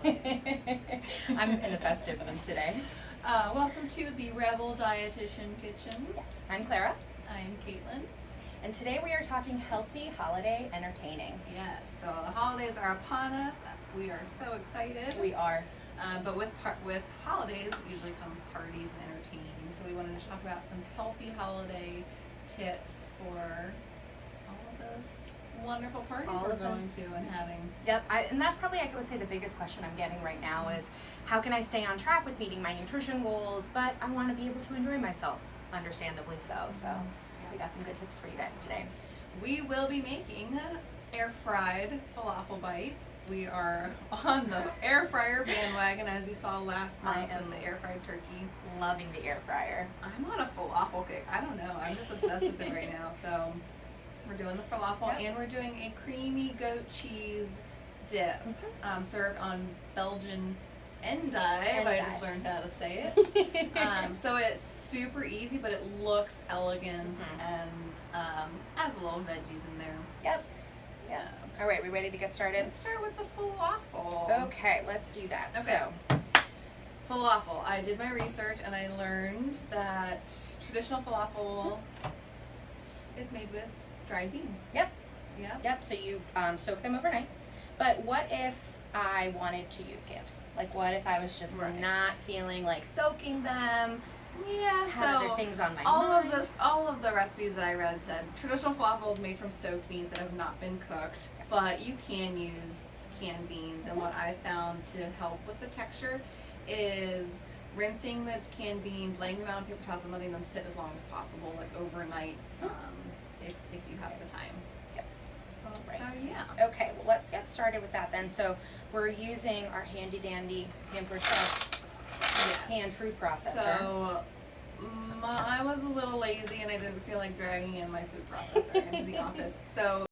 I'm in the festive mood today. Welcome to the Rebel Dietitian Kitchen. Yes, I'm Clara. I'm Katelyn. And today we are talking healthy holiday entertaining. Yes, so the holidays are upon us. We are so excited. We are. But with holidays usually comes parties and entertaining. So we wanted to talk about some healthy holiday tips for all of those wonderful parties we're going to and having. Yep, and that's probably, I would say, the biggest question I'm getting right now is how can I stay on track with meeting my nutrition goals, but I want to be able to enjoy myself, understandably so. So we got some good tips for you guys today. We will be making air fried falafel bites. We are on the air fryer bandwagon, as you saw last month with the air fried turkey. Loving the air fryer. I'm on a falafel kick. I don't know. I'm just obsessed with it right now. So we're doing the falafel, and we're doing a creamy goat cheese dip served on Belgian endive. I just learned how to say it. So it's super easy, but it looks elegant and has a little veggies in there. Yep. Yeah. All right, we ready to get started? Let's start with the falafel. Okay, let's do that. Okay. So, falafel. I did my research and I learned that traditional falafel is made with dried beans. Yep. Yep. Yep. So you soak them overnight. But what if I wanted to use canned? Like, what if I was just not feeling like soaking them? Yeah, had other things on my mind. All of the recipes that I read said traditional falafel is made from soaked beans that have not been cooked, but you can use canned beans. And what I found to help with the texture is rinsing the canned beans, laying them out on paper towels, and letting them sit as long as possible, like overnight, if you have the time. Yep. All right. So yeah. Okay. Well, let's get started with that then. So we're using our handy dandy Pampered Chef hand food processor. So I was a little lazy and I didn't feel like dragging in my food processor into the office. So